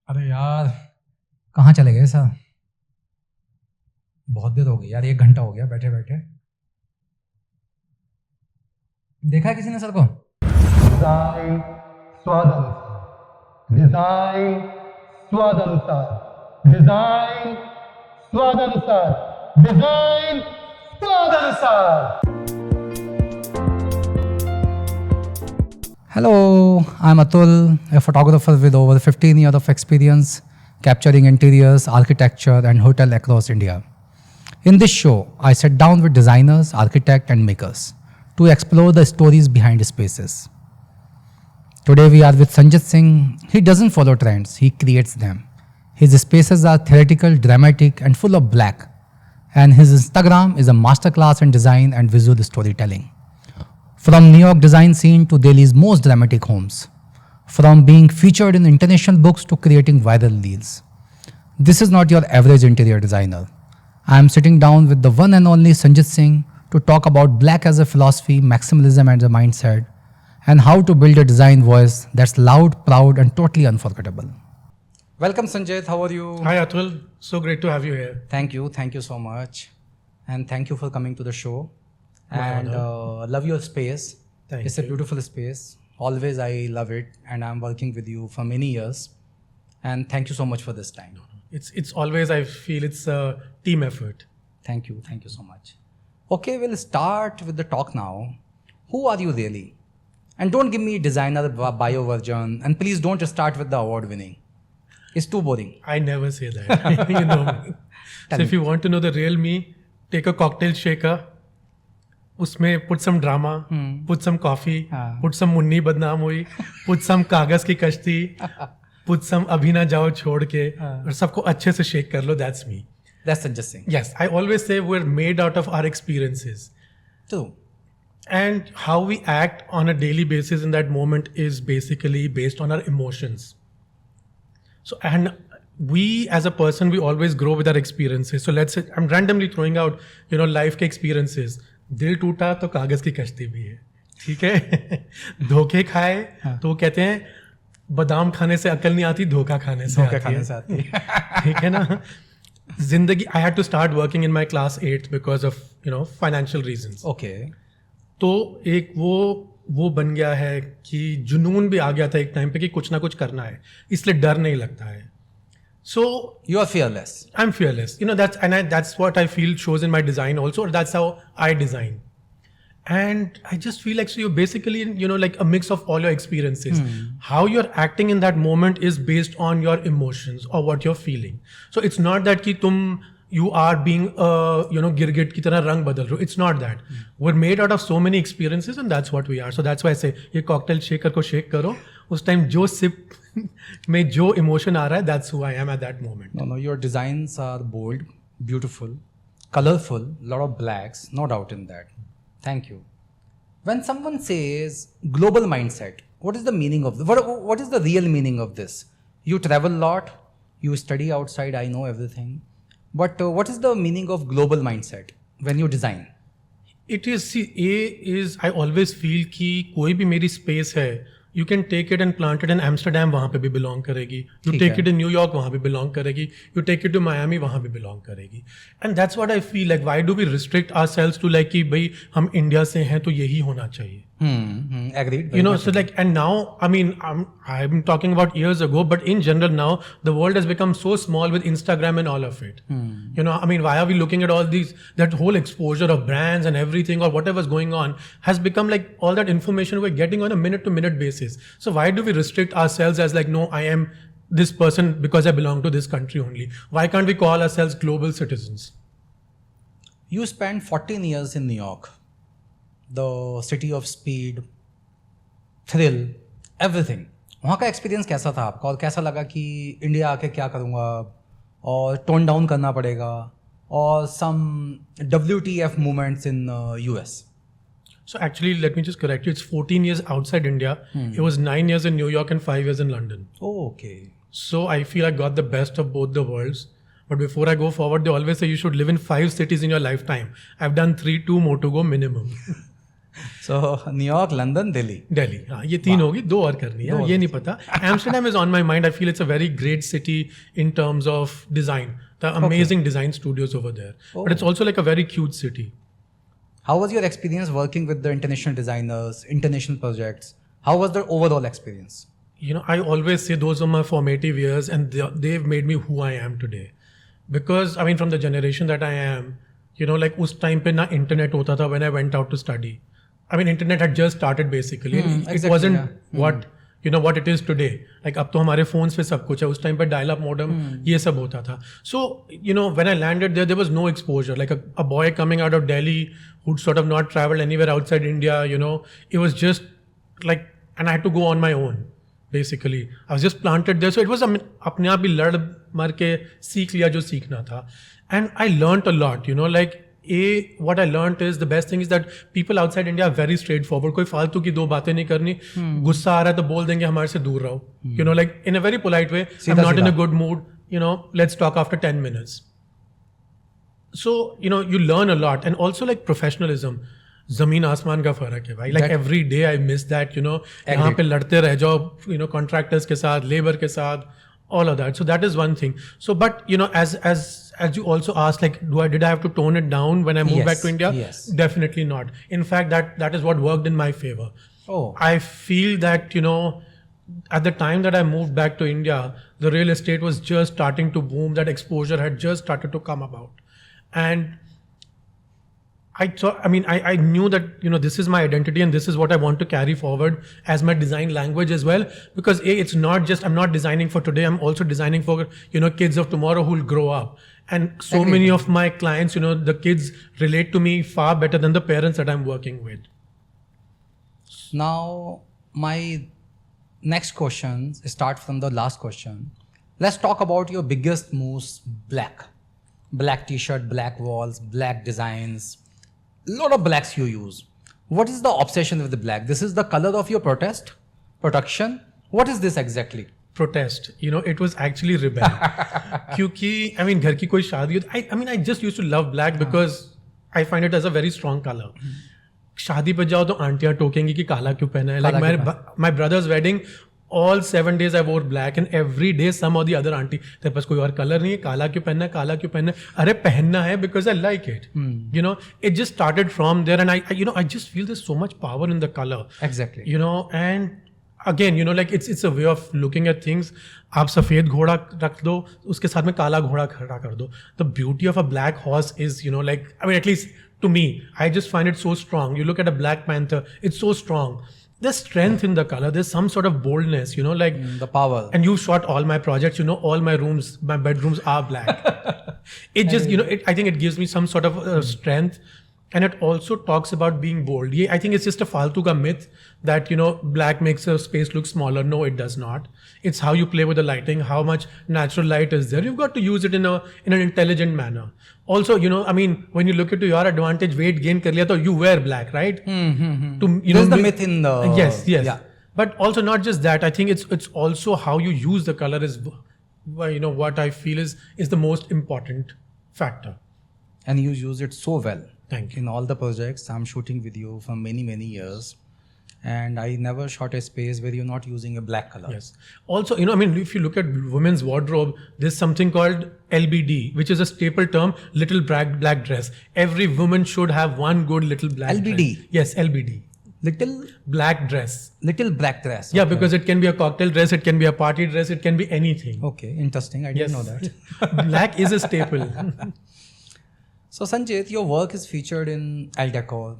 अरे यार, कहाँ चले गए सर? बहुत देर हो गई यार, 1 घंटा हो गया बैठे बैठे। देखा है किसी ने सर को? डिजाइन स्वाद अनुसार, डिजाइन स्वाद अनुसार, डिजाइन स्वाद अनुसार, डिजाइन स्वाद अनुसार। Hello, I'm Atul, a photographer with over 15 years of experience capturing interiors, architecture, and hotel across India. In this show, I sit down with designers, architects, and makers to explore the stories behind spaces. Today, we are with Sanjyt Singh. He doesn't follow trends, he creates them. His spaces are theatrical, dramatic, and full of black. And his Instagram is a masterclass in design and visual storytelling. From New York design scene to Delhi's most dramatic homes. From being featured in international books to creating viral reels. This is not your average interior designer. I am sitting down with the one and only Sanjyt Singh to talk about black as a philosophy, maximalism as a mindset, and how to build a design voice that's loud, proud, and totally unforgettable. Welcome, Sanjyt. How are you? Hi Atul, so great to have you here. Thank you so much. And thank you for coming to the show. My And love your space. Thank It's you. a beautiful space. Always I love it, and I'm working with you for many years. And thank you so much for this time. It's always, I feel it's a team effort. Thank you so much. Okay, we'll start with the talk now. Who are you really? And don't give me designer bio version. And please don't start with the award winning. It's too boring. I never say that. You know me. So if you want to know the real me, take a cocktail shaker. उसमें put some drama, put some coffee, put some Munni बदनाम हुई, put some कागज की कश्ती, put some अभी ना जाओ छोड़ के, और सबको अच्छे से shake कर लो. That's me. That's Sanjyt Singh. Yes, I always say we're made out of our experiences. True. And how we act on a daily basis in that moment is basically based on our emotions. So, and we as a person, we always grow with our experiences. So let's say I'm randomly throwing out, life के experiences. दिल टूटा तो कागज की कश्ती भी है, ठीक है. धोखे खाए तो कहते हैं बादाम खाने से अकल नहीं आती, धोखा खाने से आती है. ठीक है ना. जिंदगी, I had to start working in my class 8 because of financial reasons. Okay. तो एक वो बन गया है कि जुनून भी आ गया था एक टाइम पे कि कुछ ना कुछ करना है, इसलिए डर नहीं लगता है. So you are fearless. I'm fearless. That's what I feel shows in my design also, or that's how I design. And I just feel like, so you're basically, like a mix of all your experiences. How you're acting in that moment is based on your emotions or what you're feeling. So it's not that ki you are being, गिरगिट की तरह रंग बदल रहे हो. It's not that. We're made out of so many experiences, and that's what we are. So that's why I say, ये cocktail shaker को shake करो, उस time जो sip में जो emotion आ रहा है, that's who I am at that moment. No, your designs are bold, beautiful, colorful, lot of blacks, no doubt in that. Thank you. When someone says global mindset, what is the meaning of what is the real meaning of this? You travel a lot, you study outside, I know everything. But what is the meaning of global mindset when you design? It is, I always feel कि कोई भी मेरी space है, you can take it and plant it in Amsterdam, वहाँ पे भी belong करेगी. You take it in New York, वहाँ भी belong करेगी. You take it to Miami, वहाँ भी belong करेगी. And that's what I feel like. Why do we restrict ourselves to like कि भाई हम इंडिया से हैं तो यही होना चाहिए? Agreed. So like, and now, I mean, I'm talking about years ago, but in general now, the world has become so small with Instagram and all of it. I mean, why are we looking at all these, that whole exposure of brands and everything or whatever's going on has become like all that information we're getting on a minute to minute basis. So why do we restrict ourselves as like, no, I am this person because I belong to this country only? Why can't we call ourselves global citizens? You spent 14 years in New York. The city of speed, thrill, everything. वहाँ का experience कैसा था आपका, और कैसा लगा कि India आके क्या करूँगा और टोन डाउन करना पड़ेगा, और some WTF movements in US? So actually, let me just correct you. It's 14 years outside India. It was 9 years in New York and 5 years in London. Oh, okay. So I feel I got the best of both the worlds. But before I go forward, they always say you should live in 5 cities in your lifetime. I've done 3, 2 more to go minimum. So New York, London, Delhi. Delhi, हाँ ये 3 होगी, 2 और करनी है, ये नहीं पता. Amsterdam is on my mind. I feel it's a very great city in terms of design. The amazing design studios over there. But it's also like a very cute city. How was your experience working with the international designers, international projects? How was the overall experience? You know, I always say those were my formative years, and they've made me who I am today. Because I mean, from the generation that I am, you know, like us time pe na internet hota tha when I went out to study. I mean, internet had just started basically. It wasn't what you know what it is today. Like अब तो हमारे phones पे सब कुछ है. उस time पे dial-up modem ये सब होता था. So you know, when I landed there was no exposure. Like a boy coming out of Delhi who'd sort of not traveled anywhere outside India. You know, it was just like, and I had to go on my own. Basically, I was just planted there. So it was अपने आप ही लड़ मर के सीख लिया जो सीखना था. And I learned a lot. You know, like what I learned is the best thing is that people outside India are very straightforward. कोई फालतू की 2 बातें नहीं करनी. गुस्सा आ रहा है तो बोल देंगे हमारे से दूर रहो. You know, like in a very polite way. I'm not in a good mood. You know, let's talk after 10 minutes. So you know, you learn a lot, and also like professionalism. जमीन आसमान का फर्क है भाई. Like every day I miss that. You know, यहाँ पे लड़ते रह जाओ. You know, contractors के साथ, labor के साथ, all of that. So that is one thing. So, but you know, as you also asked, like, did I have to tone it down when I moved back to India? Yes. Definitely not. In fact, that is what worked in my favor. Oh. I feel that, you know, at the time that I moved back to India, the real estate was just starting to boom. That exposure had just started to come about. And I knew that, you know, this is my identity and this is what I want to carry forward as my design language as well. Because it's not just, I'm not designing for today, I'm also designing for, you know, kids of tomorrow who will grow up. And so many of my clients, you know, the kids relate to me far better than the parents that I'm working with. Now, my next question start from the last question. Let's talk about your biggest moves. Black t-shirt, black walls, black designs. Lot of blacks you use. What is the obsession with the black? This is the color of your production. What is this exactly? Protest. You know, it was actually rebel. क्योंकि I mean घर की कोई शादी I just used to love black because I find it as a very strong color. शादी पे जाओ तो आंटियां टोकेंगी कि काला क्यों पहना है. Like my brother's wedding, all 7 days I wore black, and every day some or the other auntie, तेरे पास कोई और कलर नहीं है, काला क्यों पहनना है, काला क्यों पहनना है. अरे पहनना है because I like it. You know, it just started from there, and I just feel there's so much power in the color. Exactly. You know, and again, you know, like it's a way of looking at things. आप सफेद घोड़ा रख दो, उसके साथ में काला घोड़ा खड़ा कर दो. The beauty of a black horse is, you know, like, I mean, at least to me, I just find it so strong. You look at a Black Panther, it's so strong. There's strength in the color. There's some sort of boldness, you know, like the power. And you shot all my projects, you know, all my rooms, my bedrooms are black. It just, you know, I think it gives me some sort of strength. And it also talks about being bold. I think it's just a faltu ka myth that, you know, black makes a space look smaller. No, it does not. It's how you play with the lighting, how much natural light is there. You've got to use it in an intelligent manner. Also, you know, I mean, when you look at your advantage, weight gain kar liya, to you wear black, right? There's the myth in the... Yes. Yeah. But also not just that. I think it's also how you use the color is, you know, what I feel is the most important factor. And you use it so well. Thank you. In all the projects, I'm shooting with you for many, many years. And I never shot a space where you're not using a black color. Yes. Also, you know, I mean, if you look at women's wardrobe, there's something called LBD, which is a staple term, little black dress. Every woman should have one good little black LBD? dress. Yes, LBD. Little black dress. Little black dress. Yeah, because it can be a cocktail dress, it can be a party dress, it can be anything. Okay, interesting. I didn't know that. Black is a staple. So Sanjyt, your work is featured in Elle Decor,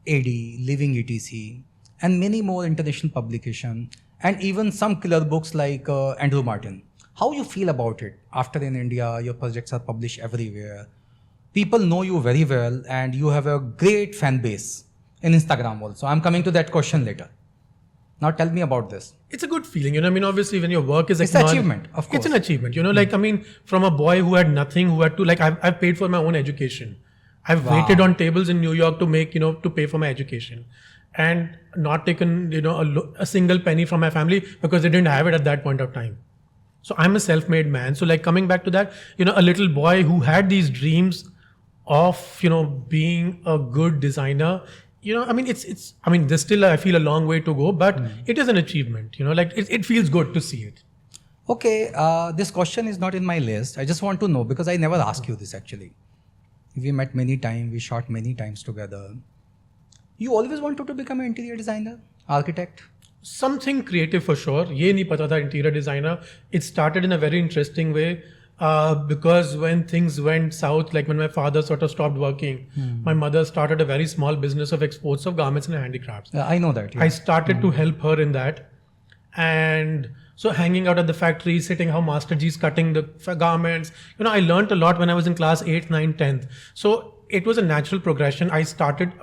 AD, Living ETC, and many more international publications, and even some killer books like Andrew Martin. How you feel about it? After in India, your projects are published everywhere. People know you very well, and you have a great fan base in Instagram also. I'm coming to that question later. Now tell me about this. It's a good feeling, you know. I mean, obviously, when your work is it's an achievement, of course. It's an achievement, you know. Like, I mean, from a boy who had nothing, who had to, like, I've paid for my own education. I've waited on tables in New York to make, you know, to pay for my education, and not taken, you know, a single penny from my family because they didn't have it at that point of time. So I'm a self-made man. So, like, coming back to that, you know, a little boy who had these dreams of, you know, being a good designer, I mean, there's still, I feel, a long way to go, but it is an achievement, like it feels good to see it. Okay, this question is not in my list. I just want to know because I never asked you this actually. We met many times, we shot many times together. You always wanted to become an interior designer, architect? Something creative for sure. Ye nahi pata tha interior designer. It started in a very interesting way because when things went south, like when my father sort of stopped working, my mother started a very small business of exports of garments and handicrafts. I know that. Yeah. I started to help her in that. And so hanging out at the factory, sitting how Master G's cutting the garments. I learned a lot when I was in class 8th, 9th, 10th. So it was a natural progression.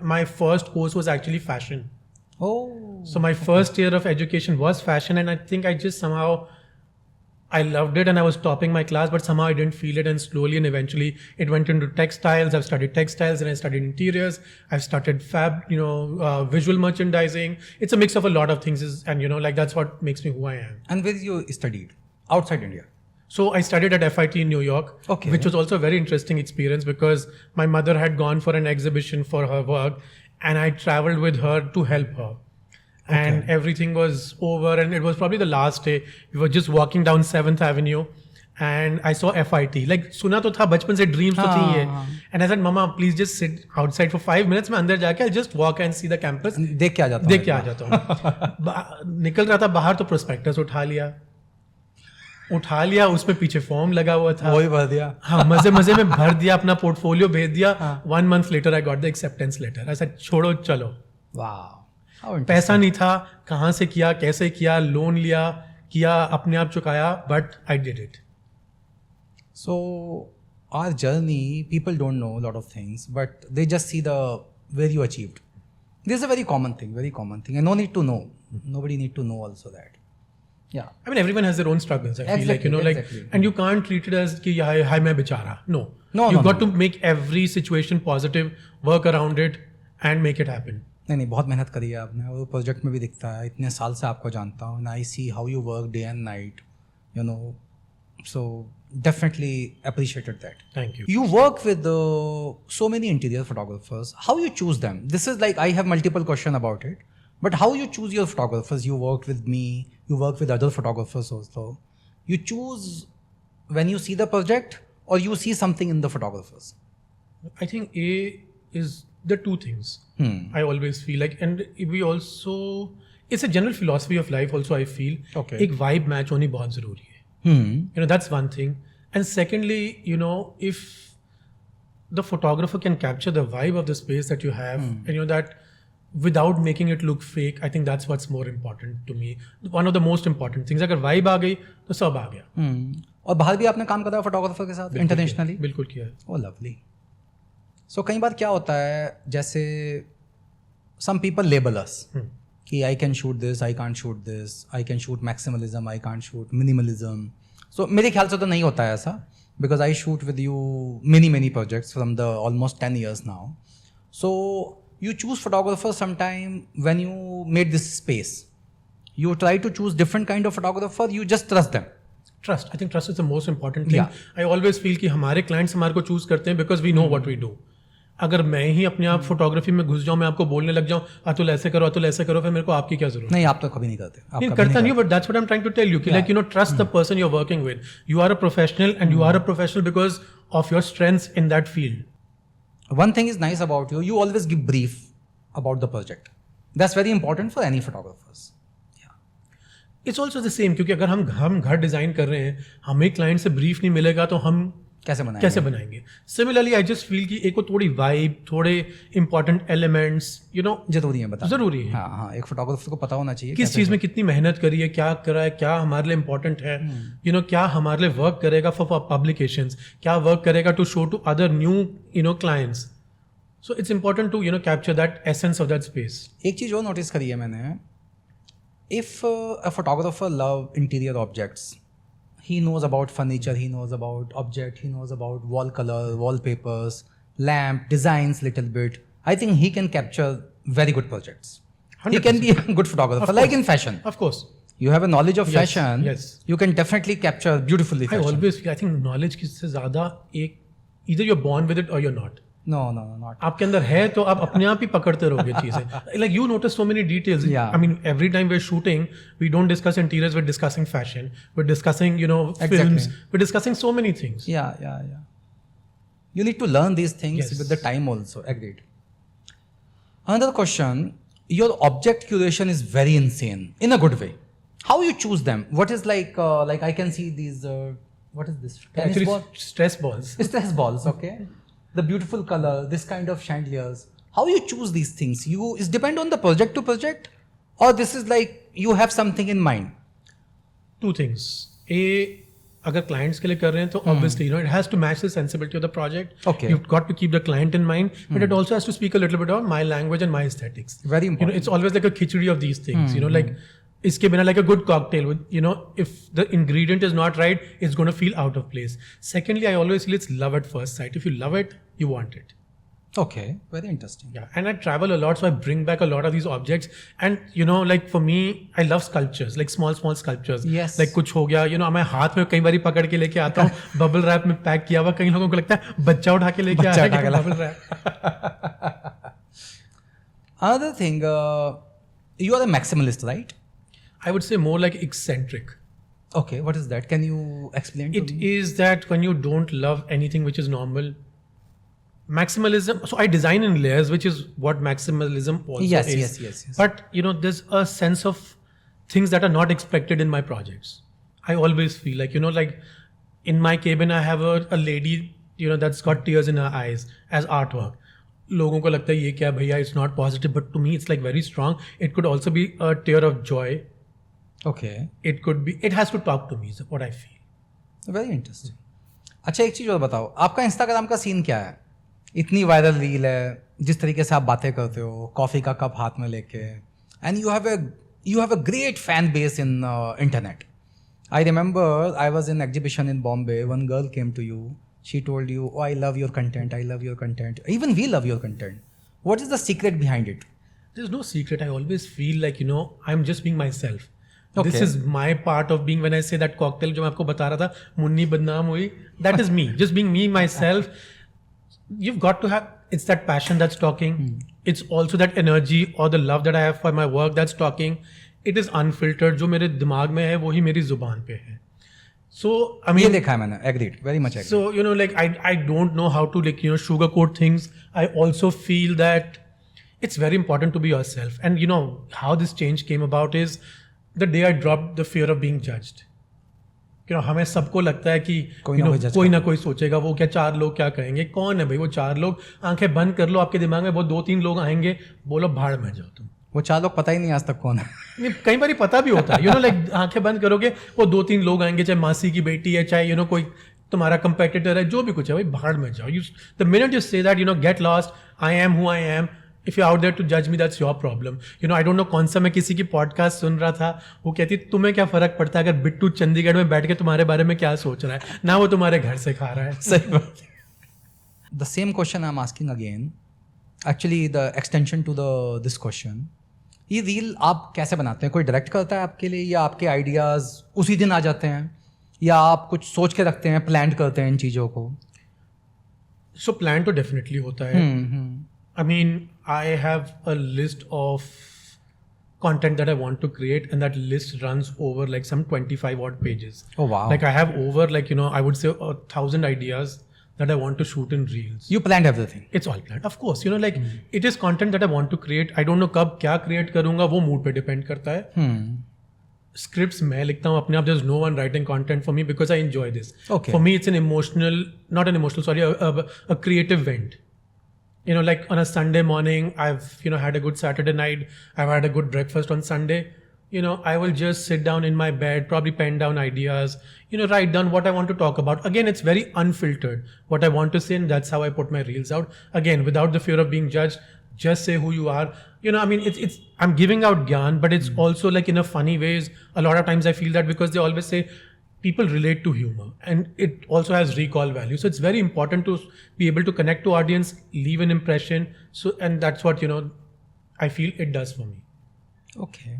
My first course was actually fashion. Oh. So my first year of education was fashion, and I think I just somehow, I loved it and I was topping my class, but somehow I didn't feel it, and slowly and eventually it went into textiles. I've studied textiles and I studied interiors. I've started visual merchandising. It's a mix of a lot of things, and that's what makes me who I am. And where you studied? Outside India? So I studied at FIT in New York, okay, which was also a very interesting experience because my mother had gone for an exhibition for her work and I traveled with her to help her. And everything was over and it was probably the last day. We were just walking down 7th Avenue and I saw FIT. Like, suna to tha, bachpan se dreams to thi ye. And I said, Mama, please just sit outside for 5 minutes. मैं अंदर जाके I'll just walk and see the campus. देख के आ जाता हूँ. निकल रहा था बाहर तो prospectus उठा लिया, उसमें पीछे फॉर्म लगा हुआ था, वही भर दिया. हाँ, मजे में भर दिया, अपना पोर्टफोलियो भेज दिया. 1 month later I got the acceptance letter. I said, छोड़ो चलो. Wow. पैसा नहीं था, कहाँ से किया, कैसे किया, लोन लिया, किया, अपने आप चुकाया, but I did it. So our journey, people don't know a lot of things, but they just see where you achieved. This is a very common thing, and no need to know. Nobody need to know also that. Yeah. I mean, everyone has their own struggles. I feel like, exactly. And you can't treat it as कि hi मैं बेचारा. No. You've got to make every situation positive, work around it, and make it happen. नहीं बहुत मेहनत करी है आपने और प्रोजेक्ट में भी दिखता है. इतने साल से आपको जानता हूँ and I see how you work day and night, so definitely appreciated that. Thank you. You work with so many interior photographers. How you choose them? This is like, I have multiple questions about it, but how you choose your photographers? You worked with me, you work with other photographers also. You choose when you see the project or you see something in the photographers? I think A is the two things. I always feel like, and we also, it's a general philosophy of life also, I feel. Okay. एक vibe match होनी बहुत ज़रूरी है. That's one thing. And secondly, if the photographer can capture the vibe of the space that you have, and that without making it look fake, I think that's what's more important to me. One of the most important things. अगर vibe आ गई तो सब आ गया. और बाहर भी आपने काम करा फोटोग्राफर के साथ इंटरनेशनली? बिल्कुल किया है. ओह लवली. सो कई बार क्या होता है, जैसे सम पीपल लेबल अस कि I can shoot this, I can't shoot this, I can shoot maximalism, I can't shoot minimalism. So मेरे ख्याल से तो नहीं होता है ऐसा, because I shoot with you many projects from the almost 10 years now. So you choose photographers sometime when you made this space. You try to choose different kind of photographer, you just trust them. Trust. I think trust is the most important thing. Yeah. I always feel कि हमारे clients हमारे को choose करते हैं because we know what we do. अगर मैं ही अपने आप फोटोग्राफी में घुस जाऊँ, मैं आपको बोलने लग जाऊँ, अतुल ऐसे करो, फिर मेरे को आपकी क्या जरूरत? नहीं, आप तो कभी नहीं करते. नहीं करता नहीं, but that's what I'm trying to tell you. कि like trust the person you're working with. You are a professional and you are a professional because of your strengths in that field. One thing is nice about you, you always give brief about the project. That's very important for any photographers. Yeah. It's also the same, क्योंकि अगर हम घर design कर रहे हैं, हमें client से brief नहीं मिलेगा तो हम कैसे बनाएंगे? Similarly, I just feel कि एक थोड़ी वाइब, थोड़े इंपॉर्टेंट एलिमेंट्स जरूरी है बताना. जरूरी है. हाँ, एक फोटोग्राफर को पता होना चाहिए किस चीज में कितनी मेहनत करी है, क्या करा है, क्या हमारे लिए इंपॉर्टेंट है, क्या हमारे लिए वर्क करेगा फॉर पब्लिकेशंस, क्या वर्क करेगा to show to other new clients. So it's important to capture that essence of that space. एक चीज और नोटिस करी है मैंने. If a photographer love interior objects, he knows about furniture, he knows about object, he knows about wall color, wallpapers, lamp designs little bit. I think he can capture very good projects. 100%. He can be a good photographer, like in fashion. Of course. You have a knowledge of fashion. Yes. You can definitely capture beautifully fashion. I always feel, I think knowledge से ज़्यादा either you're born with it or you're not. No, not. आपके अंदर है तो आप अपने आप ही पकड़ते रहोगे चीजें. Like you notice so many details. Yeah. I mean, every time we're shooting, we don't discuss interiors. We're discussing fashion. We're discussing, Exactly. films. We're discussing so many things. Yeah. You need to learn these things Yes. with the time also. Agreed. Another question. Your object curation is very insane in a good way. How you choose them? What is like I can see these. What is this? Tennis Actually, ball? stress balls. Stress balls. Okay. The beautiful color, this kind of chandeliers. How you choose these things? Is depend on the project to project, or this is like you have something in mind? Two things. अगर clients के लिए कर रहे हैं तो obviously it has to match the sensibility of the project. Okay. You've got to keep the client in mind, but it also has to speak a little bit of my language and my aesthetics. Very important. It's always like a khichdi of these things. Like इसके बिना like a good cocktail with if the ingredient is not right, it's going to feel out of place. Secondly, I always feel it's love at first sight. If you love it, you want it. Okay, very interesting. Yeah, and I travel a lot, so I bring back a lot of these objects. And like for me, I love sculptures, like small sculptures. Yes. Like कुछ हो गया, मैं हाथ में कई बारी पकड़ के लेके आता हूँ, बबल रैप में पैक किया हुआ. कई लोगों को लगता है बच्चा उठा के लेके आ रहा है bubble wrap. Another thing, you are a maximalist, right? I would say more like eccentric. Okay, what is that? Can you explain to It me? is that when you don't love anything which is normal. Maximalism, so I design in layers, which is what maximalism also Yes, is. yes. But there's a sense of things that are not expected in my projects. I always feel like like in my cabin I have a lady that's got tears in her eyes as artwork. लोगों को लगता है ये क्या भैया, it's not positive, but to me it's like very strong. It could also be a tear of joy. Okay. It has to talk to me, is what I feel. Very interesting. अच्छा, एक चीज और बताओ, आपका Instagram का scene क्या है? इतनी वायरल रील है, जिस तरीके से आप बातें करते हो, कॉफी का कप हाथ में लेके, and you have a great fan base in internet. I remember I was in exhibition in Bombay. One girl came to you. She told you, "Oh, I love your content. I love your content. Even we love your content." What is the secret behind it? There's no secret. I always feel like I'm just being myself. Okay. This is my part of being. When I say that cocktail जो मैं आपको बता रहा था, मुन्नी बदनाम हुई, that is me. Just being me, myself. You've got to have. It's that passion that's talking. It's also that energy or the love that I have for my work that's talking. It is unfiltered. जो मेरे दिमाग में है, वही मेरी जुबान पे है. So I mean, ये देखा है मैंने. Agreed. Very much agreed. So like I don't know how to sugarcoat things. I also feel that it's very important to be yourself. And how this change came about is the day I dropped the fear of being judged. हमें सबको लगता है कि कोई ना कोई सोचेगा, वो क्या 4 लोग क्या कहेंगे, कौन है भाई वो 4 लोग. आंखें बंद कर लो, आपके दिमाग में वो 2-3 लोग आएंगे, बोलो भाड़ में जाओ तुम. वो 4 लोग पता ही नहीं आज तक कौन है. कई बार पता भी होता है. लाइक आंखें बंद करोगे, वो 2-3 लोग आएंगे, चाहे मासी की बेटी है, चाहे कोई तुम्हारा कंपेटिटर है, जो भी कुछ है भाई भाड़ में जाओ. The minute you say that get lost, I am who I am. If you're out there to judge me, that's your problem. I don't know कौन सा मैं किसी की पॉडकास्ट सुन रहा था, वो कहती तुम्हें क्या फर्क पड़ता है अगर बिट्टू चंडीगढ़ में बैठ के तुम्हारे बारे में क्या सोच रहा है, ना वो तुम्हारे घर से खा रहा है. सही बात. The same question I'm asking again. Actually, the extension to this question. ये रील आप कैसे बनाते हैं? कोई डायरेक्ट करता है आपके लिए, या आपके आइडियाज उसी दिन आ जाते हैं, या आप कुछ सोच के रखते हैं, प्लान करते हैं इन चीज़ों को? So प्लान तो डेफिनेटली होता है. I mean, I have a list of content that I want to create, and that list runs over like some 25 odd pages. Oh wow. Like I have over I would say 1,000 ideas that I want to shoot in reels. You planned everything? It's all planned. Of course, it is content that I want to create. I don't know कब क्या create करूँगा, वो mood पे depend करता है. Scripts मैं लिखता हूँ अपने आप. There's no one writing content for me because I enjoy this. Okay. For me, it's a creative vent. Like on a Sunday morning, I've, had a good Saturday night. I've had a good breakfast on Sunday. I will just sit down in my bed, probably pen down ideas, write down what I want to talk about. Again, it's very unfiltered, what I want to say, and that's how I put my reels out. Again, without the fear of being judged, just say who you are. I mean, I'm giving out gyan, but it's also like in a funny ways. A lot of times I feel that because they always say, people relate to humor, and it also has recall value. So it's very important to be able to connect to audience, leave an impression. So, and that's what, I feel it does for me. Okay.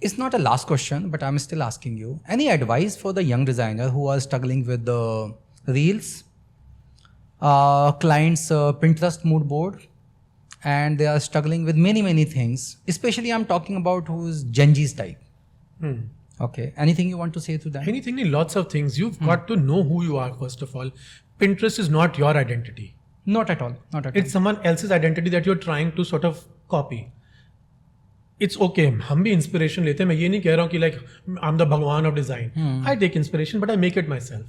It's not a last question, but I'm still asking you. Any advice for the young designer who are struggling with the reels? clients' Pinterest mood board, and they are struggling with many things. Especially, I'm talking about who's Gen Z's type. Okay. Anything you want to say to them? Anything, lots of things. You've got to know who you are, first of all. Pinterest is not your identity. Not at all. Not at all. It's someone else's identity that you're trying to sort of copy. It's okay. हम भी inspiration लेते हैं. मैं ये नहीं कह रहा हूँ कि like I'm the Bhagwan of design. I take inspiration, but I make it myself.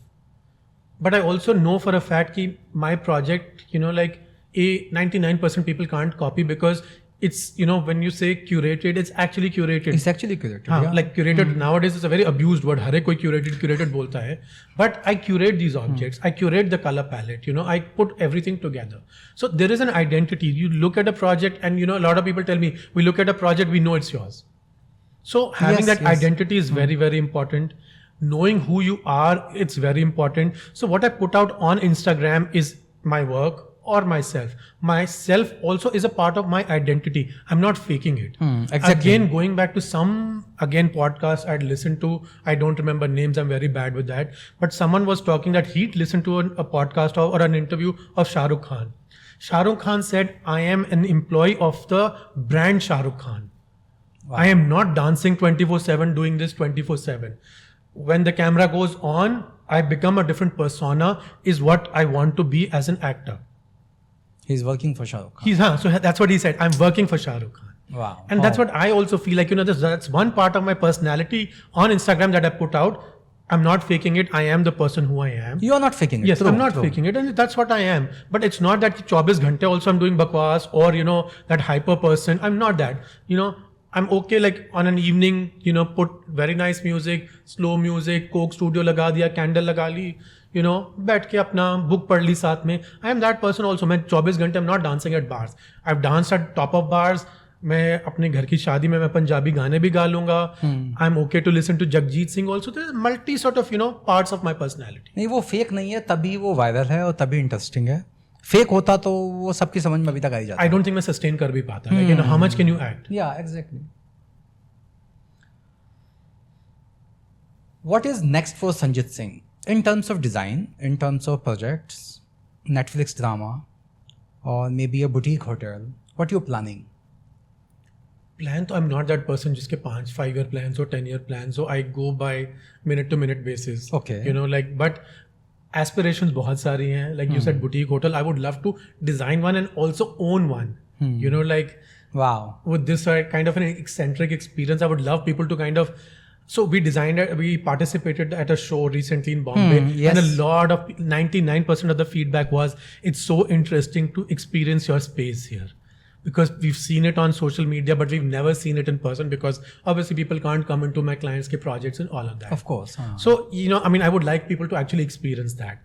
But I also know for a fact कि my project, 99% people can't copy because it's, when you say curated, it's actually curated. It's actually curated. हाँ, Yeah. like curated nowadays is a very abused word. हर एक कोई curated बोलता है. But I curate these objects. I curate the color palette. I put everything together. So there is an identity. You look at a project, and a lot of people tell me, we look at a project, we know it's yours. So having that identity is very, very important. Knowing who you are, it's very important. So what I put out on Instagram is my work or myself. Myself also is a part of my identity. I'm not faking it. Exactly. Again, going back to some podcasts I'd listened to, I don't remember names, I'm very bad with that. But someone was talking that he'd listened to a podcast or an interview of Shah Rukh Khan. Shah Rukh Khan said, I am an employee of the brand Shah Rukh Khan. Wow. I am not dancing 24/7, doing this 24/7. When the camera goes on, I become a different persona, is what I want to be as an actor. He's working for Shah Rukh Khan. So that's what he said. I'm working for Shah Rukh Khan. Wow. And that's what I also feel like, that's one part of my personality on Instagram that I put out. I'm not faking it. I am the person who I am. You are not faking it. Yes, I'm not faking it. And that's what I am. But it's not that 24 ghante also I'm doing bakwas or, that hyper person. I'm not that. I'm okay like on an evening, put very nice music, slow music, Coke studio लगा दिया, candle लगा ली, बैठ के अपना book पढ़ ली साथ में. I am that person also. मैं 24 घंटे I'm not dancing at bars. I've danced at top of bars. मैं अपने घर की शादी में मैं पंजाबी गाने भी गा लूंगा. I'm okay to listen to Sanjyt Singh also. There's multi sort of, parts of my personality. नहीं, वो फेक नहीं है, तभी वो वायरल है और तभी इंटरेस्टिंग है. फेक होता तो वो सबकी समझ में अभी तक आई जाता. I don't think मैं sustain कर भी पाता. Like, how much can you act? Yeah, exactly. What is next for Sanjyt Singh in terms of design, in terms of projects, Netflix drama, or maybe a boutique hotel? What are you planning? Plan, I'm not that person जिसके 5-year plans or 10-year plans. So I go by minute to minute basis. Okay. But aspirations बहुत सारी हैं. Like you said, boutique hotel. I would love to design one and also own one. Wow. With this kind of an eccentric experience, I would love people to kind of. So we participated at a show recently in Bombay, yes. and a lot of 99% of the feedback was, it's so interesting to experience your space here. Because we've seen it on social media, but we've never seen it in person because obviously people can't come into my clients' projects and all of that. Of course. So, I would like people to actually experience that.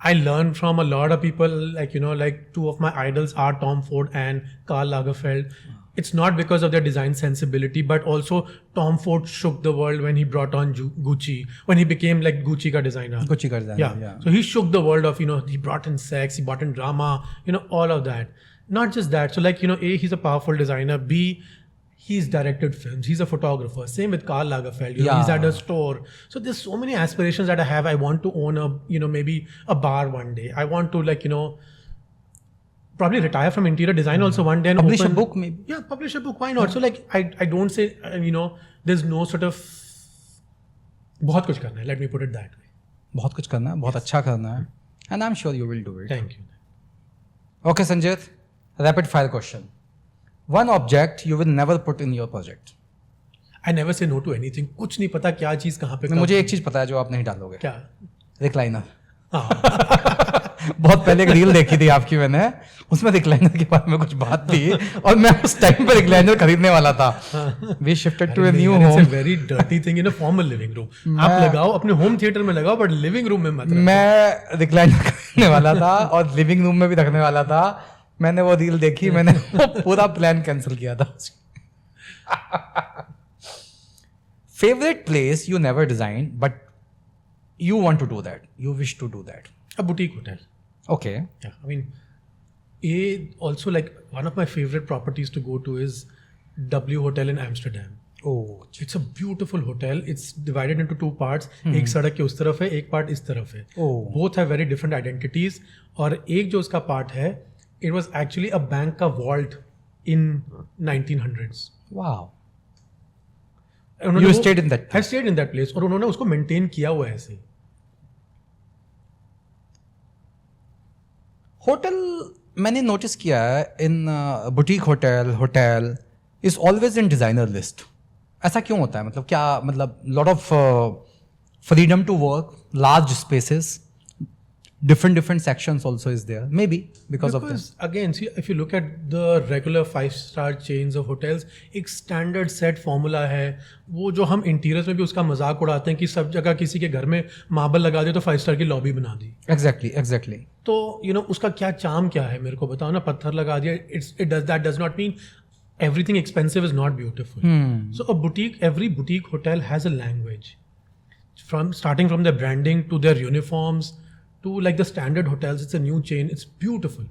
I learned from a lot of people, like two of my idols are Tom Ford and Karl Lagerfeld. It's not because of their design sensibility, but also Tom Ford shook the world when he brought on Gucci, when he became like Gucci ka designer. Gucci ka designer, yeah. So he shook the world of, he brought in sex, he brought in drama, all of that. Not just that. So like, A, he's a powerful designer. B, he's directed films. He's a photographer. Same with Karl Lagerfeld. He's at a store. So there's so many aspirations that I have. I want to own a, maybe a bar one day. I want to like, probably retire from interior design also one day and publish a book maybe. Yeah, publish a book. Why not? So like, I don't say, there's no sort of, बहुत कुछ करना है. Let me put it that way. बहुत कुछ करना है, बहुत अच्छा करना है. And I'm sure you will do it. Thank you. Okay, Sanjyt. Rapid fire question. One object you will never put in your project. I never say no to anything. कुछ नहीं पता क्या चीज कहाँ पे. मुझे एक चीज पता है जो आप नहीं डालोगे. क्या? रिक्लाइनर. बहुत पहले एक रील देखी थी आपकी मैंने, उसमें रिक्लाइनर के बारे में कुछ बात थी और मैं उस टाइम पर रिक्लाइनर खरीदने वाला था. We shifted to a new home. It's a very dirty thing in a formal living room. आप लगाओ अपने होम थिएटर में लगाओ, बट लिविंग रूम में मत रखो. मैं रिक्लाइनर खरीदने वाला था और लिविंग रूम में भी रखने वाला था. मैंने वो रील देखी, मैंने पूरा प्लान कैंसिल किया था. Favorite place you never designed but you want to do that, you wish to do that? A boutique hotel. Okay. Yeah, I mean, also like one of my favorite properties to go to is W Hotel in Amsterdam. Oh, It's a beautiful hotel. It's divided into two parts. एक सड़क के उस तरफ है, एक part इस तरफ है. Oh. Both have very different identities. और एक जो उसका part है, it was actually a bank का vault in 1900s. wow. उन्होंने You stayed in that I stayed in that place. और उन्होंने उसको maintain किया हुआ है ऐसे. होटल मैंने नोटिस किया है इन boutique hotel is always in designer list. ऐसा क्यों होता है? मतलब क्या मतलब lot of freedom to work, large spaces, different sections also is there, maybe because of this. Again, see, if you look at the regular 5-star chains of hotels, एक standard set formula है. वो जो हम interiors में भी उसका मजाक उड़ाते हैं कि सब जगह किसी के घर में मार्बल लगा दिया तो 5-star की लॉबी बना दी. Exactly. तो उसका क्या चार्म क्या है, मेरे को बताओ ना. पत्थर लगा दिया, that does not mean everything expensive is not beautiful. So every boutique hotel has a language, starting from their branding to their uniforms to like the standard hotels. It's a new chain. It's beautiful.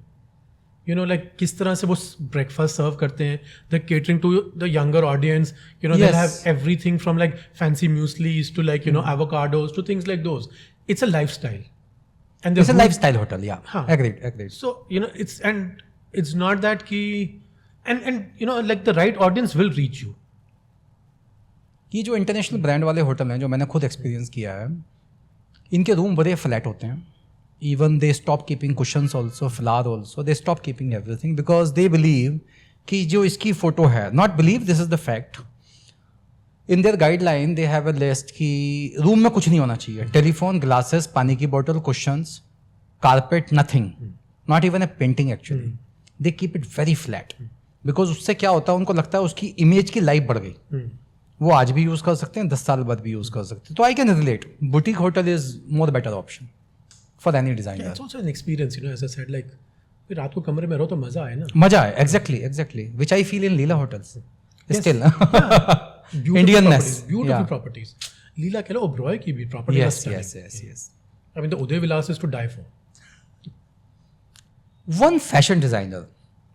Like किस तरह से वो breakfast serve करते हैं. They're catering to the younger audience. They'll have everything from like fancy mueslis to like avocados to things like those. It's a lifestyle. And it's a lifestyle hotel. Yeah. Agreed. So it's not that ki and like the right audience will reach you. ये जो international brand वाले hotel हैं जो मैंने खुद experience किया है, इनके रूम बड़े फ्लैट होते हैं. Even they stop keeping cushions also, flour also. They stop keeping everything because they believe कि जो इसकी फोटो है, not believe, this is the fact. In their guideline, they have a list कि room में कुछ नहीं होना चाहिए. टेलीफोन, ग्लासेस, पानी की बोतल, cushions, carpet, nothing. Not even a painting actually. They keep it very flat. Because उससे क्या होता है, उनको लगता है उसकी इमेज की लाइफ बढ़ गई. वो आज भी यूज़ कर सकते हैं, 10 साल बाद भी यूज़ कर सकते हैं. तो I can relate. Boutique hotel is more better option for any designer. Yeah, it's also an experience, as I said, like रात को कमरे में रहो तो मजा आए ना. मजा आए, exactly, which I feel in Leela hotels. Yes. Still, Beautiful Indianness. properties, beautiful properties. Leela कह लो, Oberoi की भी property. Yes. I mean, the Uday Vilas is to die for. One fashion designer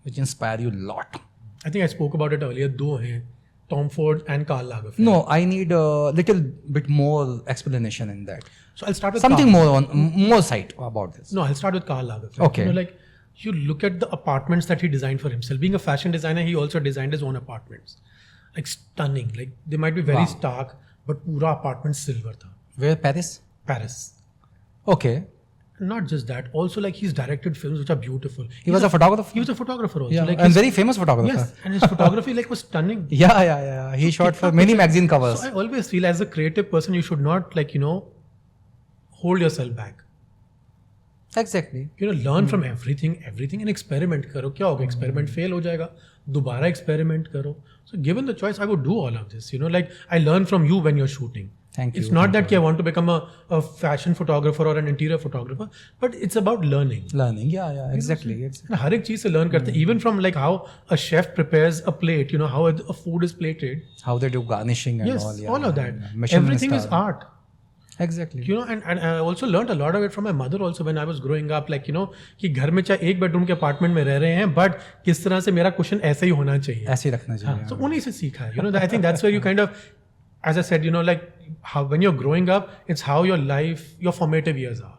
which inspire you a lot. I think I spoke about it earlier. दो हैं, Tom Ford and Karl Lagerfeld. No, I need a little bit more explanation in that. So I'll start with Something Karl. more sight about this. No, I'll start with Karl Lagerfeld. Okay. Like you look at the apartments that he designed for himself. Being a fashion designer, he also designed his own apartments. Like stunning. Like they might be very stark, but पूरा apartment silver था. Where? Paris? Paris. Okay. Not just that. Also, like he's directed films which are beautiful. He was a photographer. He was a photographer also. Yeah, Like and very famous photographer. Yes, and his photography like was stunning. Yeah. He shot for many magazine covers. So I always feel as a creative person, you should not like hold yourself back. Exactly. Learn from everything and experiment करो. क्या होगा? Experiment fail हो जाएगा. दोबारा experiment करो. So given the choice, I would do all of this. Like I learn from you when you're shooting. Thank you. It's not that I want to become a fashion photographer or an interior photographer, but it's about learning. Yeah. Exactly. हर एक चीज से learn करते हैं. Even from like how a chef prepares a plate, how a food is plated. How they do garnishing and yes, all. Yeah, all of that. Yeah. Everything is art. Exactly. And I also learned a lot of it from my mother also when I was growing up. Like कि घर में चाहे एक bedroom के apartment में रह रहे हैं, but किस तरह से मेरा कुशन ऐसा ही होना चाहिए. ऐसे ही रखना चाहिए. So उन्हीं से सीखा है. I think that's where you kind of, as I said, like how when you're growing up, it's how your formative years are.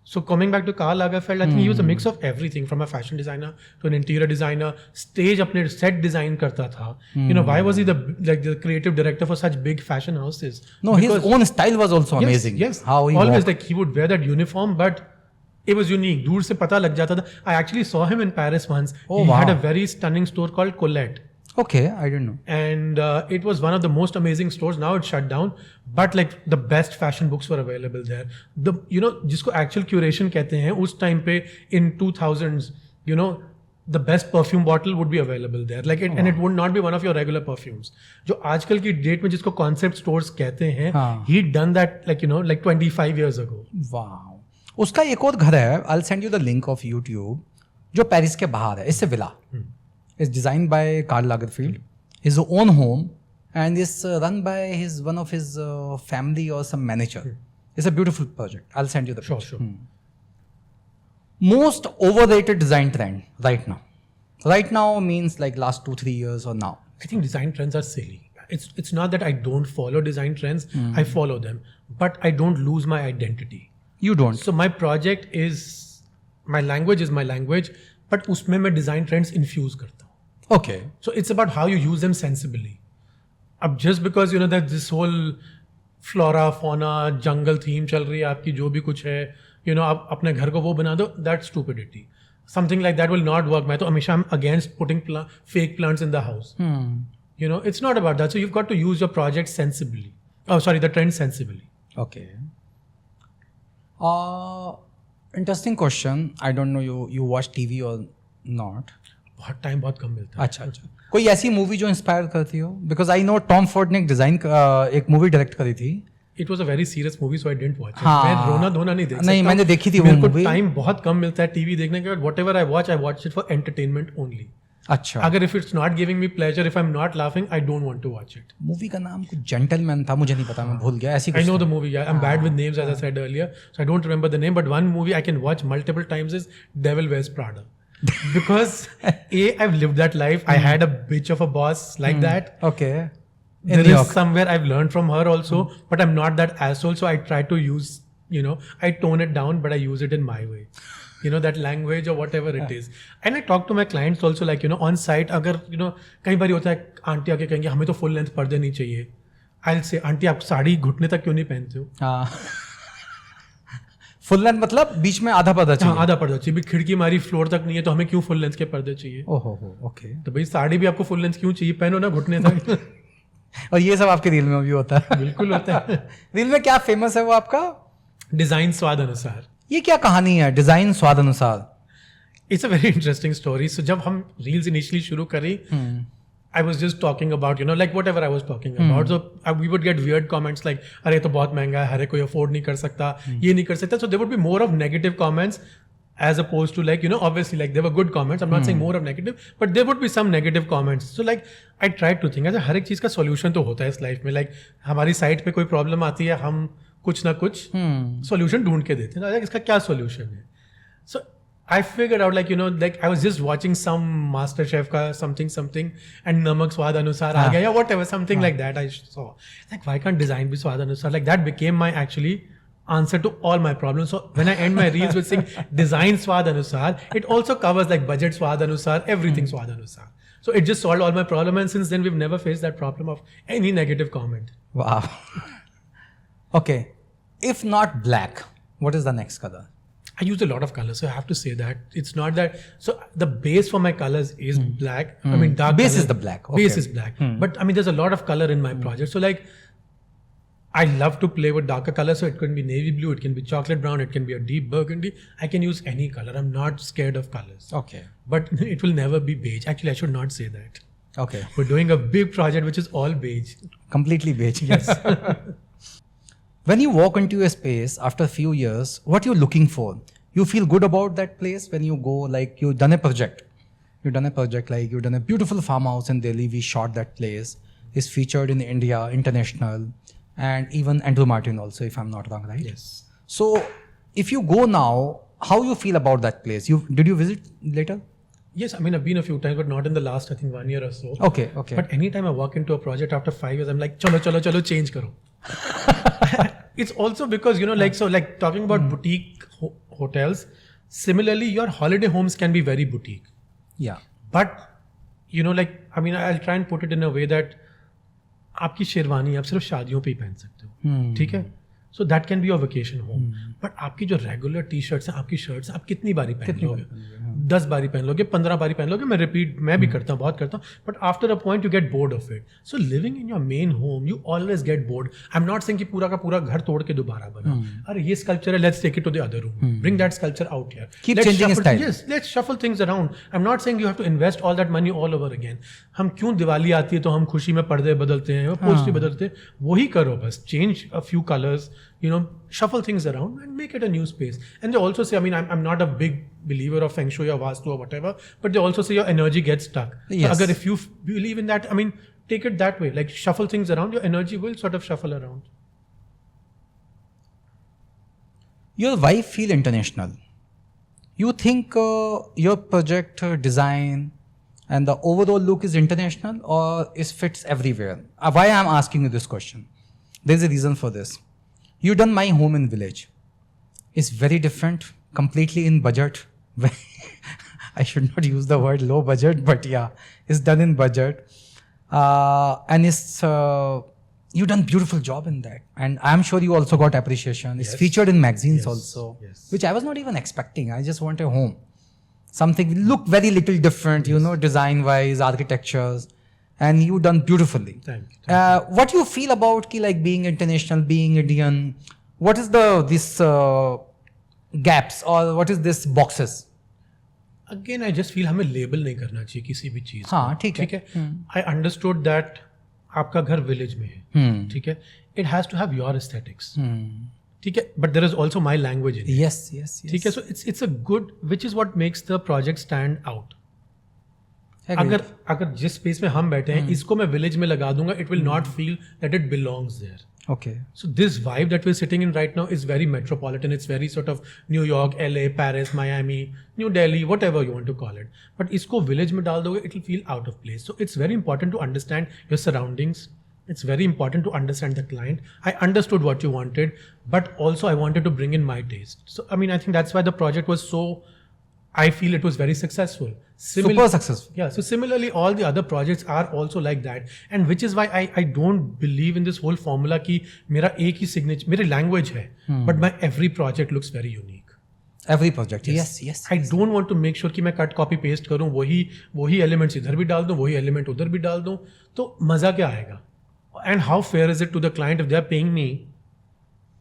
So coming back to Karl Lagerfeld, I think he was a mix of everything from a fashion designer to an interior designer. Stage अपने set design करता था. Why was he the creative director for such big fashion houses? No, his own style was also amazing. Yes. How he always walked. like he would wear that uniform, but it was unique. दूर से पता लग जाता था. I actually saw him in Paris once. Oh, he wow. had a very stunning store called Colette. Okay, I didn't know. And it was one of the most amazing stores. Now it's shut down, but like the best fashion books were available there. The जिसको actual curation कहते हैं, उस time पे in 2000s, the best perfume bottle would be available there. Like and it would not be one of your regular perfumes. जो आजकल की date में जिसको concept stores कहते हैं, he'd done that like like 25 years ago. Wow. उसका एक और घर है. I'll send you the link of YouTube. जो पेरिस के बाहर है. इससे villa. It's designed by Karl Lagerfeld, his own home, and is run by one of his family or some manager. It's a beautiful project. I'll send you the picture. Sure. Most overrated design trend right now. Right now means like last 2-3 years or now. I think design trends are silly. it's not that I don't follow design trends. I follow them, but I don't lose my identity. You don't. So my project is my language, but उसमें मैं design trends infuse करता हूँ. Okay. So it's about how you use them sensibly. अब just because that this whole flora, fauna, jungle theme चल रही है आपकी जो भी कुछ है, आप अपने घर को वो बना दो, that's stupidity. Something like that will not work. मैं तो हमेशा I'm against putting fake plants in the house. It's not about that. So you've got to use your project sensibly. The trend sensibly. Okay. Interesting question. I don't know you watch TV or not. बहुत time बहुत कम मिलता है. अच्छा. कोई ऐसी movie जो inspire करती हो? Because I know Tom Ford ने एक मूवी डायरेक्ट करी थी. It was a very serious movie, so I didn't watch it. हाँ, मैं रोना धोना नहीं देख सकता. नहीं, मैंने देखी थी वो मूवी. मेरे movie. को टाइम बहुत कम मिलता है टीवी देखने के बाद. Whatever I watch it for entertainment only. अच्छा. अगर if it's not giving me pleasure, if I'm not laughing, I don't want to watch it. Movie का नाम कुछ जेंटलमैन था, मुझे नहीं पता, मैं भूल गया. ऐसी I know the movie. Yeah, I'm bad with names, as I said earlier, so I don't remember the name. But one movie I can watch multiple times is Devil Wears Prada. Because I've lived that life. I had a bitch of a boss like that. Okay. There is somewhere I've learned from her also, but I'm not that asshole. So I try to use, I tone it down, but I use it in my way. That language or whatever it is. And I talk to my clients also, like, on site, अगर, कई बार होता है aunty आके कहेंगे हमें तो full length पर्दे नहीं चाहिए. I'll say, आंटी आप साड़ी घुटने तक क्यों नहीं पहनते हो? हाँ. फुल लेंथ मतलब बीच में आधा पर्दा चाहिए. आधा पर्दा चाहिए. खिड़की हमारी फ्लोर तक नहीं है तो हमें क्यों फुल लेंथ के पर्दे चाहिए? ओहो, ओके. तो भाई साड़ी भी आपको फुल लेंथ क्यों चाहिए? पहनो ना घुटने तक. और ये सब आपके रील में भी होता है? बिल्कुल होता है. रील में क्या फेमस है वो आपका? डिजाइन स्वाद अनुसार. ये क्या कहानी है, डिजाइन स्वाद अनुसार? It's a very interesting story. So जब हम रील्स इनिशियली शुरू करी, I was just talking about, like whatever I was talking about. So we would get weird comments like, अरे तो बहुत महंगा है, हरे कोई afford नहीं कर सकता, ये नहीं कर सकता. So there would be more of negative comments as opposed to like, obviously like there were good comments. I'm not saying more of negative, but there would be some negative comments. So like I tried to think, हर एक चीज़ का solution तो होता है इस life में. Like हमारी site पे कोई problem आती है, हम कुछ ना कुछ solution ढूंढ के देते हैं. इसका क्या solution है? So I figured out, like I was just watching some Master Chef ka something and namak swad anusar aa gaya, yeah, whatever, something like that I saw. Like, why can't design be swad anusar? Like that became my actually answer to all my problems. So when I end my reels with saying design swad anusar, it also covers like budget swad anusar, everything swad anusar. So it just solved all my problem, and since then we've never faced that problem of any negative comment. Wow. Okay. If not black, what is the next color? I use a lot of colors, so I have to say that it's not that. So the base for my colors is black. I mean, dark base color. is the black. Okay. Base is black. But I mean, there's a lot of color in my project. So like, I love to play with darker colors. So it can be navy blue, it can be chocolate brown, it can be a deep burgundy. I can use any color. I'm not scared of colors. Okay. But it will never be beige. Actually, I should not say that. Okay. We're doing a big project which is all beige. Completely beige. Yes. When you walk into a space after a few years, what you're looking for? You feel good about that place when you go, like you've done a project. Like you've done a beautiful farmhouse in Delhi. We shot that place. It's featured in India, international, and even Andrew Martin also, if I'm not wrong, right? Yes. So if you go now, how you feel about that place? Did you visit later? Yes, I mean, I've been a few times, but not in the last, I think, 1 year or so. Okay. But anytime I walk into a project after 5 years, I'm like, chalo, change karo. It's also because, like talking about boutique hotels, similarly, your holiday homes can be very boutique. Yeah. But, I mean, I'll try and put it in a way that आपकी शेरवानी आप सिर्फ शादियों पे ही पहन सकते हो. ठीक है? So that can be your vacation home. But आपकी जो रेगुलर टी शर्ट्स हैं, आपकी शर्ट्स आप कितनी बारी पहन लोगे? 10 बारी पहन लोगे, 15 बारी पहन लोगे. मैं भी करता हूँ, बहुत करता हूँ. But after a point you get bored of it. So living in your main home, you always get bored. I'm not saying कि पूरा का पूरा घर तोड़ के दोबारा बनाओ. अरे ये sculpture है, let's take it to the other room. Bring that sculpture out here. Keep changing style. Yes, let's shuffle things around. I'm not saying you have to invest all that money all over again. हम क्यों दिवाली आती है तो हम खुशी में पर्दे बदलते हैं, पोस्टर बदलते हैं, वही करो बस. Change a few colors. Shuffle things around and make it a new space. And they also say, I mean, I'm not a big believer of Feng Shui or Vastu or whatever, but they also say your energy gets stuck. Yes. So if you believe in that, I mean, take it that way. Like shuffle things around, your energy will sort of shuffle around. Your wife feel international. You think your project design and the overall look is international or is fits everywhere? Why I'm asking you this question? There's a reason for this. You done My Home in Village. It's very different, completely in budget. I should not use the word low budget, but yeah, it's done in budget. And it's you done beautiful job in that, and I'm sure you also got appreciation. It's featured in magazines also, which I was not even expecting. I just want a home, something look very little different, you know, design wise, architectures, and you done beautifully. Thank you. What do you feel about like being international, being Indian? What is this gaps or what is this boxes? Again, I just feel हमें label नहीं करना चाहिए किसी भी चीज. हाँ ठीक है. I understood that आपका घर विलेज में है, ठीक है. It has to have your aesthetics, ठीक है. But there is also my language in it. Yes. ठीक है. So it's a good, which is what makes the project stand out. अगर जिस स्पेस में हम बैठे हैं इसको मैं विलेज में लगा दूंगा, it will not feel that it belongs there. Okay. So this vibe that we're sitting in right now is very metropolitan. It's very sort of New York, LA, Paris, Miami, New Delhi, whatever you want to call it. But isko village mein dal doge, it will feel out of place. So it's very important to understand your surroundings. It's very important to understand the client. I understood what you wanted, but also I wanted to bring in my taste. So I mean, I think that's why the project was so, I feel it was very successful. Super successful. Yeah. So similarly, all the other projects are also like that, and which is why I don't believe in this whole formula कि मेरा एक ही signature, मेरी language है, but my every project looks very unique. Every project. Yes. I don't want to make sure कि मैं cut copy paste करूँ, वही elements इधर भी डाल दूँ, वही element उधर भी डाल दूँ, तो मजा क्या आएगा? And how fair is it to the client if they are paying me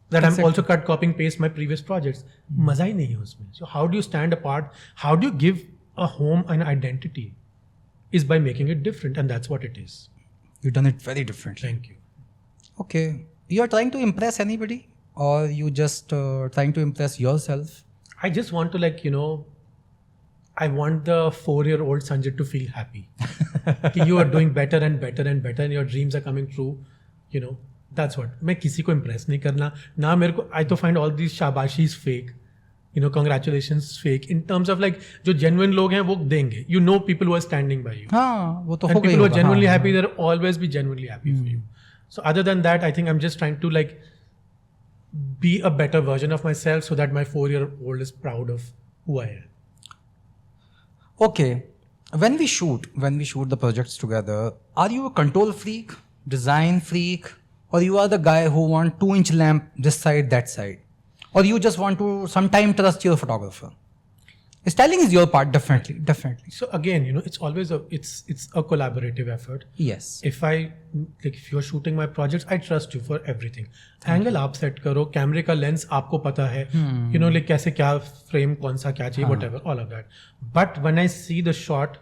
that I'm also cut copying paste my previous projects? मजा ही नहीं है उसमें. So how do you stand apart? How do you give a home an identity? Is by making it different, and that's what it is. You've done it very differently. Thank you. Okay. You are trying to impress anybody, or you just trying to impress yourself? I just want to, like, you know, I want the 4-year-old Sanjyt to feel happy. कि you are doing better and better and better, and your dreams are coming true. You know, that's what. मैं किसी को impress नहीं करना. ना मेरे को, I to find all these शाबाशीज fake. You know, congratulations fake. In terms of like, जो genuine लोग हैं वो देंगे. You know people who are standing by you. हाँ, वो तो and हो गई people who are होगा, genuinely हाँ, happy, they'll always be genuinely happy for you. So other than that, I think I'm just trying to like be a better version of myself so that my 4-year-old is proud of who I am. Okay. When we shoot the projects together, are you a control freak, design freak, or you are the guy who want 2-inch lamp this side, that side? Or you just want to sometime trust your photographer? Styling is your part, definitely. So again, you know, it's always it's a collaborative effort. Yes. If you're shooting my projects, I trust you for everything. Angle आप set करो, camera का lens आपको पता है, you know, like कैसे क्या frame कौन सा क्या चाहिए, whatever, all of that. But when I see the shot,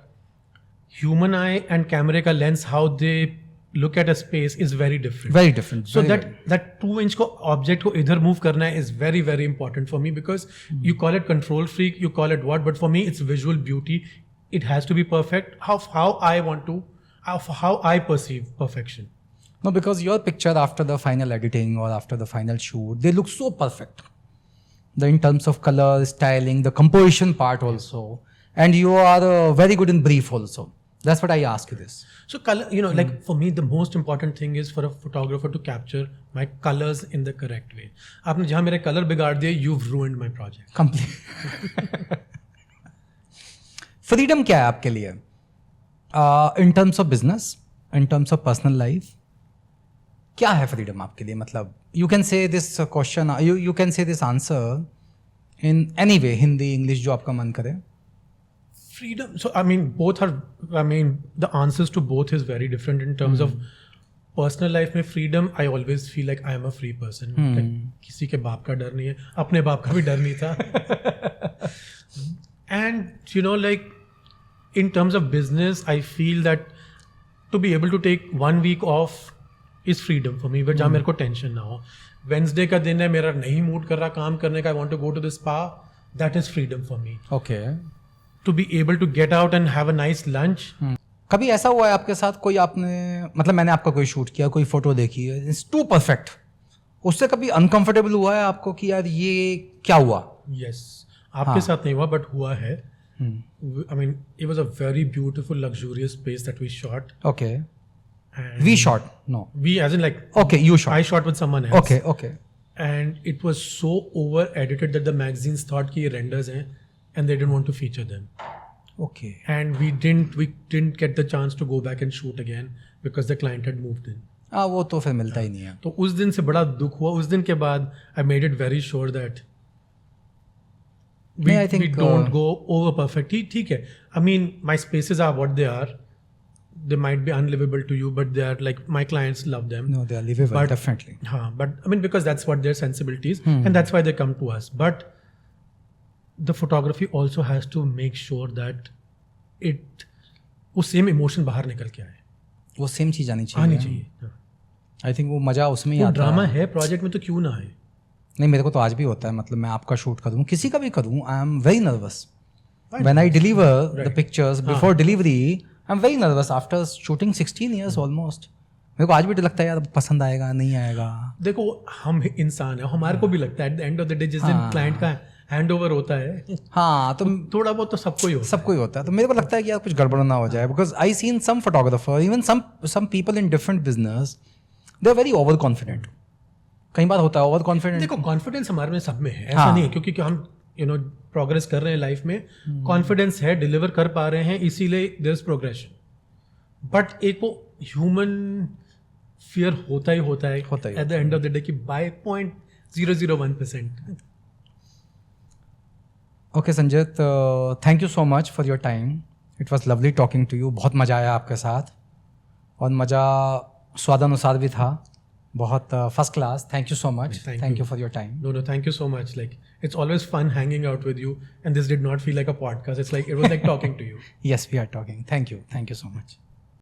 human eye and camera का lens, how they look at a space is very different. Very different. So very that 2-inch को object को इधर move करना is very, very important for me, because you call it control freak, you call it what, but for me it's visual beauty. It has to be perfect. How I perceive perfection. No, because your picture after the final editing or after the final shoot, they look so perfect. In terms of color, styling, the composition part also, and you are very good in brief also. That's what I ask you this. So color, you know, like for me, the most important thing is for a photographer to capture my colors in the correct way. आपने जहाँ मेरे color बिगाड़ दिए, you've ruined my project. Complete. Freedom क्या है आपके लिए? In terms of business, in terms of personal life, क्या है freedom आपके लिए? मतलब you can say this question, you can say this answer in any way, Hindi, English, जो आपका मन करे. Freedom. So the answers to both is very different in terms of personal life में freedom. I always feel like I am a free person. Like, किसी के बाप का डर नहीं है, अपने बाप का भी डर नहीं था. And you know, like in terms of business, I feel that to be able to take 1 week off is freedom for me. But जहाँ मेरे को tension ना हो. Wednesday का दिन है, मेरा नहीं mood कर रहा काम करने का, I want to go to the spa. That is freedom for me. Okay. To be able to get out and have a nice lunch. कभी ऐसा हुआ है आपके साथ, कोई आपने, मतलब मैंने आपका कोई शूट किया, कोई फोटो देखी है, इट्स टू परफेक्ट, उससे कभी अनकंफर्टेबल हुआ है आपको कि यार ये क्या हुआ? Yes. आपके साथ नहीं हुआ, but हुआ है. I mean, it was a very beautiful, luxurious space that we shot. Okay. And We shot? No. We, as in like, Okay, you shot. I shot with someone else. Okay. And it was so over edited that the magazines thought कि ये renders हैं, and they didn't want to feature them. Okay. And we didn't get the chance to go back and shoot again because the client had moved in. वो तो फिर मिलता ही नहीं है. तो उस दिन से बड़ा दुख हुआ. उस दिन के बाद I made it very sure that we don't go over perfect. ठीक है. I mean, my spaces are what they are. They might be unlivable to you, but they are like, my clients love them. No, they are livable, definitely. But I mean, because that's what their sensibilities, and that's why they come to us. But the photography also has to make sure that वो same emotion बाहर निकल के आए. वो same चीज आनी चाहिए. I think वो मजा उसमें ही आता है. ड्रामा है प्रोजेक्ट में तो क्यों ना है. नहीं, मेरे को तो आज भी होता है. मतलब मैं आपका शूट करूँ, किसी का भी करूँ, I am very nervous when I deliver the pictures. Before delivery I am very nervous. After shooting 16 years almost, मेरे को आज भी लगता है यार पसंद आएगा नहीं आएगा. देखो, हम इंसान है, हमारे को भी लगता है eight the end of the day जिस दिन क्लाइंट का हैंड ओवर होता है, हाँ, तो थोड़ा बहुत तो सबको ही होता है. तो मेरे को लगता है कि यार कुछ गड़बड़ ना हो जाए. Because I seen some photographer, even some people in different business, they are very over confident. कई बार होता है ओवर कॉन्फिडेंट. देखो, कॉन्फिडेंस हमारे में सब में है, ऐसा नहीं है क्योंकि हम प्रोग्रेस कर रहे हैं लाइफ में. कॉन्फिडेंस है, डिलीवर कर पा रहे हैं, इसीलिए देयर इज प्रोग्रेशन. बट एक वो ह्यूमन फियर होता ही at the end of the day कि by 0.001%. Okay Sanjit, thank you so much for your time. It was lovely talking to you. बहुत मज़ा आया आपके साथ, और मज़ा स्वादानुसार भी था. बहुत first class. Thank you so much. Thank you for your time. No, thank you so much. Like, it's always fun hanging out with you, and this did not feel like a podcast. It's like, it was like talking to you. Yes, we are talking. Thank you so much.